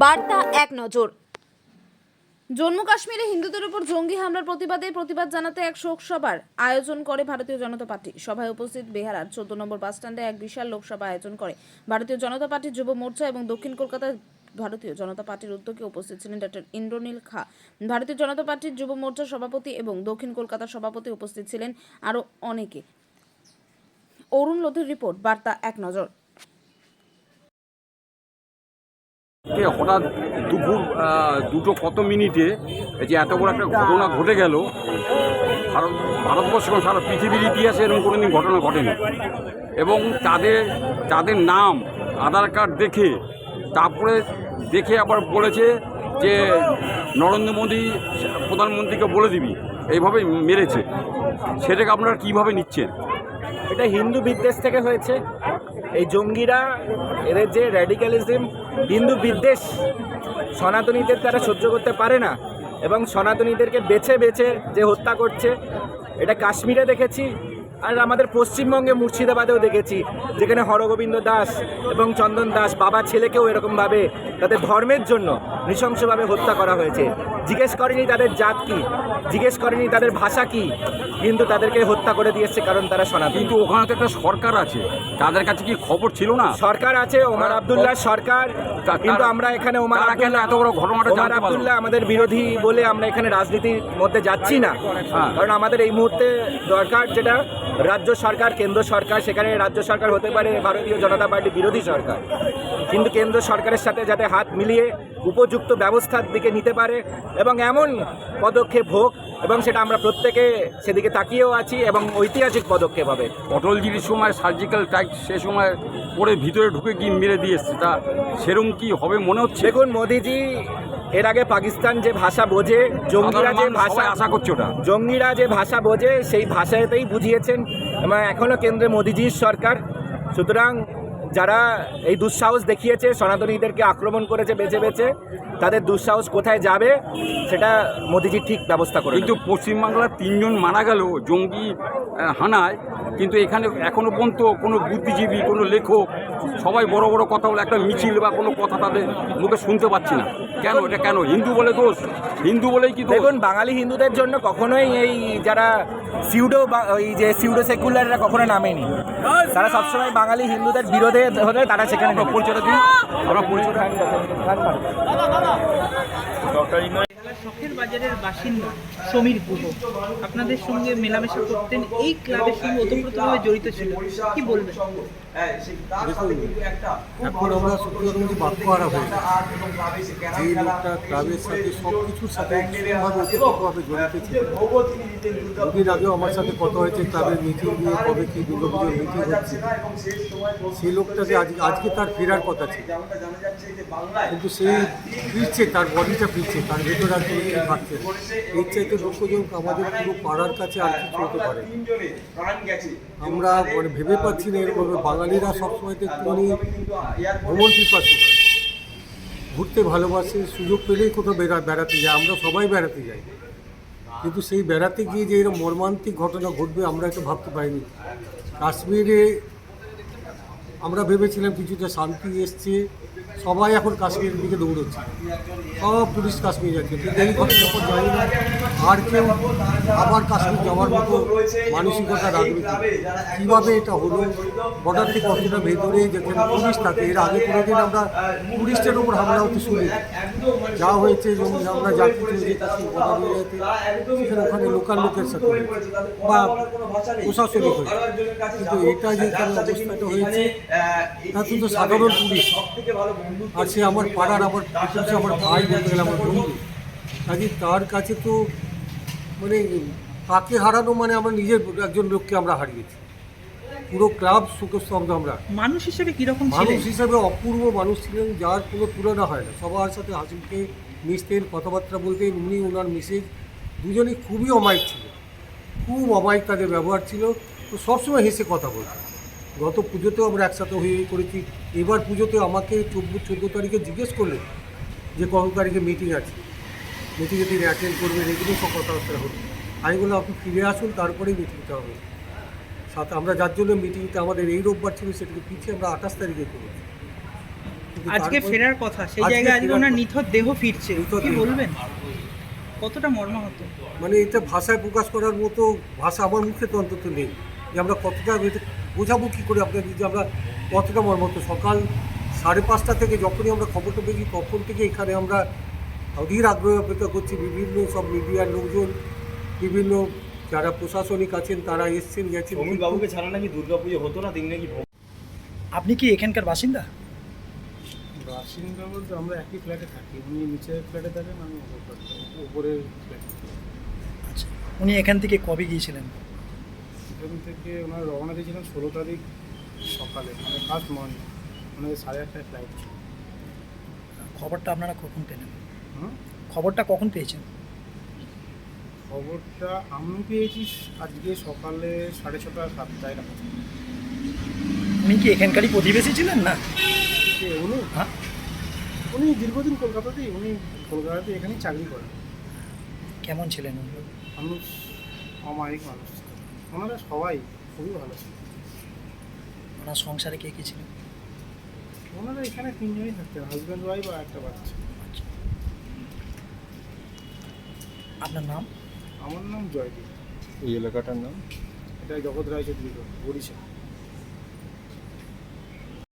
বার্তা এক নজর। জম্মু কাশ্মীরে হিন্দুদের উপর জঙ্গি হামলার প্রতিবাদ জানাতে এক শোক সভার আয়োজন করে ভারতীয় জনতা পার্টি। সভায় উপস্থিত বেহারার 14 নম্বর বাস স্ট্যান্ডে এক বিশাল লোকসভা আয়োজন করে ভারতীয় জনতা পার্টির যুব মোর্চা এবং দক্ষিণ কলকাতায় ভারতীয় জনতা পার্টির উদ্যোগে উপস্থিত ছিলেন ডক্টর ইন্দ্রনীল খা, ভারতীয় জনতা পার্টির যুব মোর্চার সভাপতি, এবং দক্ষিণ কলকাতার সভাপতি। উপস্থিত ছিলেন আরও অনেকে। অরুণ লোধের রিপোর্ট, বার্তা এক নজর। হঠাৎ দুপুর 2টো কত মিনিটে যে এত বড় একটা ঘটনা ঘটে গেল, ভারতবর্ষ সারা পৃথিবীর ইতিহাসে এরকম কোনোদিন ঘটনা ঘটেনি। এবং তাদের নাম আধার কার্ড তারপরে দেখে আবার বলেছে যে নরেন্দ্র মোদী প্রধানমন্ত্রীকে বলে দিবি, এইভাবে মেরেছে। সেটাকে আপনারা কীভাবে নিচ্ছেন? এটা হিন্দু বিদ্বেষ থেকে হয়েছে। এই জঙ্গিরা, এদের যে র্যাডিক্যালিজম, হিন্দু বিদ্বেষ, সনাতনীদের তারা সহ্য করতে পারে না এবং সনাতনীদেরকে বেছে বেছে যে হত্যা করছে, এটা কাশ্মীরে দেখেছি আর আমাদের পশ্চিমবঙ্গে মুর্শিদাবাদেও দেখেছি, যেখানে হরগোবিন্দ দাস এবং চন্দন দাস বাবা ছেলেকেও এরকমভাবে তাদের ধর্মের জন্য নৃশংসভাবে হত্যা করা হয়েছে। জিজ্ঞেস করেনি তাদের জাত কী, জিজ্ঞেস করেনি তাদের ভাষা কী, কিন্তু তাদেরকে হত্যা করে দিয়েছে কারণ তারা সনাতনী। কিন্তু ওখানে তো একটা সরকার আছে, তাদের কাছে কি খবর ছিল না? সরকার আছে, ওমর আবদুল্লাহ সরকার, কিন্তু আমরা এখানে ওমর আবদুল্লাহ আমাদের বিরোধী বলে আমরা এখানে রাজনীতির মধ্যে যাচ্ছি না। কারণ আমাদের এই মুহূর্তে দরকার যেটা রাজ্য সরকার, কেন্দ্র সরকার, সেখানে রাজ্য সরকার হতে পারে ভারতীয় জনতা পার্টি বিরোধী সরকার, কিন্তু কেন্দ্র সরকারের সাথে যাতে হাত মিলিয়ে উপযুক্ত ব্যবস্থার দিকে নিতে পারে এবং এমন পদক্ষেপ হোক, এবং সেটা আমরা প্রত্যেকে সেদিকে তাকিয়েও আছি এবং ঐতিহাসিক পদক্ষেপ হবে। অটলজির সময় সার্জিক্যাল স্ট্রাইক সে সময় পরে ভিতরে ঢুকে কি মেরে দিয়ে এসছে, তা সেরকম কি হবে মনে হচ্ছে? দেখুন, মোদিজি এর আগে পাকিস্তান যে ভাষা বোঝে, জঙ্গিরা যে ভাষা আশা করছে, ওটা জঙ্গিরা যে ভাষা বোঝে সেই ভাষাতেই বুঝিয়েছেন এবং এখনও কেন্দ্রে মোদিজির সরকার। সুতরাং যারা এই দুঃসাহস দেখিয়েছে, সনাতনীদেরকে আক্রমণ করেছে বেছে বেছে, তাদের দুঃসাহস কোথায় যাবে সেটা মোদিজি ঠিক ব্যবস্থা করে। কিন্তু পশ্চিমবাংলার 3 জন মারা গেল জঙ্গি হানায়, কিন্তু এখানে এখনো পর্যন্ত কোনো বুদ্ধিজীবী, কোনো লেখক, সবাই বড় বড় কথা বলে, একটা মিছিল বা কোনো কথা তাদের মুখে শুনতে পাচ্ছি না। কেন? এটা কেন? হিন্দু বলে দোষ? হিন্দু বলেই কি? দেখুন, বাঙালি হিন্দুদের জন্য কখনোই এই যারা সিউডো সেকুলাররা কখনো নামেনি। তারা সবসময় বাঙালি হিন্দুদের বিরোধে হলে তারা সেখানে পরিচয় দিন। আমরা পরিচয় শখের বাজারের বাসিন্দা সমীর গুহ আপনাদের সঙ্গে মেলামেশা করতেন, এই ক্লাবের সঙ্গে ওতপ্রোতভাবে জড়িত ছিল, কি বলবেন? এখন আমরা সত্যি কথা বাক্যহারা হয়ে যে লোকটা ক্লাবের সাথে সব কিছুর সাথে ভীষণভাবে ওতপ্রোতভাবে জড়িত ছিল। দুদিন আগেও আমার সাথে কথা হয়েছে ক্লাবের মিটিং নিয়ে, কবে কি দুর্গাপুজোর মিটিং হচ্ছে। সেই লোকটাকে আজকে তার ফেরার কথা ছিল, কিন্তু সে ফিরছে, তার বডিটা ফিরছে, তার ভেতরে আর কোনো কিছু থাকছে না। এর চাইতে দুঃখজনক আমাদের পুরো পাড়ার কাছে আর কিছু হতে পারে। আমরা ভেবে পাচ্ছি না এরকম। বাঙালিরা সবসময় তো একটুখানি ভ্রমণ পিপাসু হয়, ঘুরতে ভালোবাসে, সুযোগ পেলেই কোথাও বেড়াতে যায়। আমরা সবাই বেড়াতে যাই, কিন্তু সেই বেড়াতে গিয়ে যে এরকম মর্মান্তিক ঘটনা ঘটবে আমরা একটু ভাবতে পারিনি। কাশ্মীরে আমরা ভেবেছিলাম কিছুটা শান্তি এসছে, সবাই এখন কাশ্মীরের দিকে দৌড়চ্ছে, সব টুরিস্ট কাশ্মীর যাচ্ছে, কিন্তু এই ঘটনার পর জানি না আর কেউ আবার কাশ্মীর যাওয়ার মতো মানসিকতা রাখবে। কীভাবে এটা হলো? বর্ডার থেকে কতটা ভেতরে যেখানে টুরিস্ট থাকে, এর আগে কোনোদিন আমরা টুরিস্টের উপর হামলা হতে শুনি। যা হয়েছে আমরা যা কিছু হয়েছে কাশ্মীর বর্ডার এরিয়াতে, সেখানে ওখানে লোকাল লোকের সাথে বা প্রশাসনিক হয়েছে, কিন্তু এটা যে অবস্থাটা হয়েছে তা তো সাধারণ টুরিস্ট, আর সে আমার পাড়ার, আমার ভাই বলতে গেলে আমার বন্ধু। কাজে তার কাছে তো মানে তাকে হারানো মানে আমরা নিজের একজন লোককে আমরা হারিয়েছি। পুরো ক্লাব শোকস্তব্ধ। আমরা মানুষ হিসেবে কীরকম? মানুষ হিসাবে অপূর্ব মানুষ ছিলেন, যার কোনো তুলনা হয় না। সবার সাথে হাসিমুখে মিশতেন, কথাবার্তা বলতেন। উনি ওনার মিসেজ দুজনেই খুবই অমায়িক ছিলেন, খুব অমায়িক তাদের ব্যবহার ছিল, তো সবসময় হেসে কথা বলতেন। গত পুজোতেও আমরা একসাথে হয়ে করেছি। এবার পুজোতে আমাকে 14 তারিখে জিজ্ঞেস করলেন যে কত তারিখে মিটিং আছে, মিটিংয়ে তিনি অ্যাটেন্ড করবেন, এগুলো সব কথাবার্তা হলো। আমি বললাম আপনি ফিরে আসুন, তারপরেই মিটিংটা হবে। সাথে আমরা যার জন্য মিটিংটা আমাদের এই রোববার ছিল সেটাকে পিছিয়ে আমরা 28 তারিখে করেছি। কিন্তু আজকে তারপর- ফেরার কথা, সেই আজকে জায়গায় আজকে ফেরার ওনার কথা। নিথর দেহ ফিরছে, নিথর কি দেহ। বলবেন? কতটা মর্মাহত? মানে এটা ভাষায় প্রকাশ করার মতো ভাষা আমার মুখে তো অন্তত নেই, যে আমরা কতটা এটা বোঝাবো কী করে আপনাদের, যে আমরা কতটা মর্মাহত। সকাল 5:30 থেকে যখনই আমরা খবরটা পেয়েছি তখন থেকে এখানে আমরা অধীর আগ্রহে অপেক্ষা করছি। বিভিন্ন সব মিডিয়ার লোকজন, বিভিন্ন যারা প্রশাসনিক আছেন তারা এসছেন গেছেন। বাবুকে ছাড়া নাকি দুর্গাপুজো হতো না, দিন নাকি আপনি কি এখানকার বাসিন্দা? বাসিন্দা বলতে আমরা একই ফ্ল্যাটে থাকি। উনি নিচের ফ্ল্যাটে থাকেন, আমি উপরের ফ্ল্যাটে। আচ্ছা, উনি এখান থেকে কবে গিয়েছিলেন? এখান থেকে ওনারা রওনা দিয়েছিলেন 16 তারিখ সকালে, মানে ফার্স্ট মর্নিং। ওনাদের 8:30টায় ফ্লাইট ছিল। খবরটা আপনারা কখন পেলেন? হুম? খবরটা কখন পেয়েছেন? খবরটা আমি পেয়েছি আজকে সকালে 6:30 7টায় না। উনি কি এখানকারই প্রতিবেশী ছিলেন না? উনি হ্যাঁ, উনি দীর্ঘদিন কলকাতাতেই, উনি কলকাতাতে এখানেই চাকরি করেন। কেমন ছিলেন উনি? মানুষ অমায়িক মানুষ ছিল। ওনারা সবাই খুবই ভালো ছিল। ওনার সংসারে কে কে ছিলেন? ওনারা এখানে 3 জনই থাকতেন, হাজব্যান্ড ওয়াইফ আর একটা বাচ্চা। আচ্ছা, আপনার নাম? আমার নাম জয়দীপ। এই এলাকাটার নাম? এটা জগৎ রায় চৌধুরী রোড, বরিশাল।